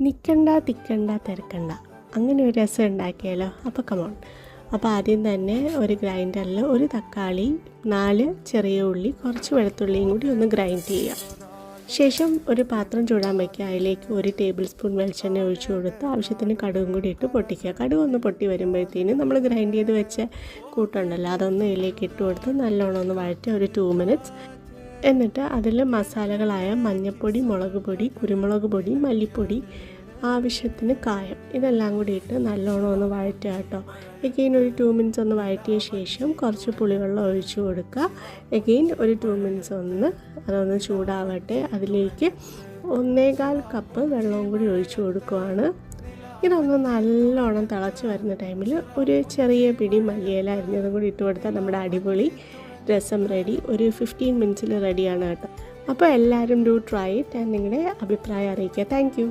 നിൽക്കണ്ട തിക്കണ്ട തിരക്കണ്ട അങ്ങനെ ഒരു രസം ഉണ്ടാക്കിയാലോ? അപ്പോൾ കമോൺ. അപ്പോൾ ആദ്യം തന്നെ ഒരു ഗ്രൈൻഡറിൽ ഒരു തക്കാളി, 4 ചെറിയ ഉള്ളി, കുറച്ച് വെളുത്തുള്ളിയും കൂടി ഒന്ന് ഗ്രൈൻഡ് ചെയ്യുക. ശേഷം ഒരു പാത്രം ചൂടാൻ വയ്ക്കുക. അതിലേക്ക് 1 ടേബിൾ സ്പൂൺ വെളിച്ചെണ്ണ ഒഴിച്ചു കൊടുത്ത് ആവശ്യത്തിന് കടുകും കൂടി ഇട്ട് പൊട്ടിക്കുക. കടുക് ഒന്ന് പൊട്ടി വരുമ്പോഴത്തേനും നമ്മൾ ഗ്രൈൻഡ് ചെയ്ത് വെച്ച കൂട്ടുണ്ടല്ലോ അതൊന്ന് ഇതിലേക്ക് ഇട്ട് കൊടുത്ത് നല്ലോണം ഒന്ന് വഴറ്റി ഒരു 2 മിനിറ്റ്സ്. എന്നിട്ട് അതിൽ മസാലകളായ മഞ്ഞൾപ്പൊടി, മുളക് പൊടി, കുരുമുളക് പൊടി, മല്ലിപ്പൊടി, ആവശ്യത്തിന് കായം ഇതെല്ലാം കൂടി ഇട്ട് നല്ലോണം ഒന്ന് വഴറ്റുക കേട്ടോ. എഗെയിൻ ഒരു 2 മിനിറ്റ്സ് ഒന്ന് വഴറ്റിയ ശേഷം കുറച്ച് പുളിവെള്ളം ഒഴിച്ചു കൊടുക്കുക. എഗെയിൻ ഒരു 2 മിനിറ്റ്സ് അതൊന്ന് ചൂടാവട്ടെ. അതിലേക്ക് 1.25 കപ്പ് വെള്ളവും കൂടി ഒഴിച്ചു കൊടുക്കുവാണ്. ഇതൊന്ന് നല്ലോണം തിളച്ച് വരുന്ന ടൈമിൽ ഒരു ചെറിയ പിടി മല്ലിയില അരിഞ്ഞതും കൂടി ഇട്ട് കൊടുത്താൽ നമ്മുടെ അടിപൊളി രസം റെഡി. ഒരു 15 മിനിറ്റ്സിൽ റെഡിയാണ് കേട്ടോ. അപ്പോൾ എല്ലാവരും ഡു ട്രൈ ഇറ്റ് ആൻഡ് നിങ്ങളുടെ അഭിപ്രായം അറിയിക്കുക. Thank you.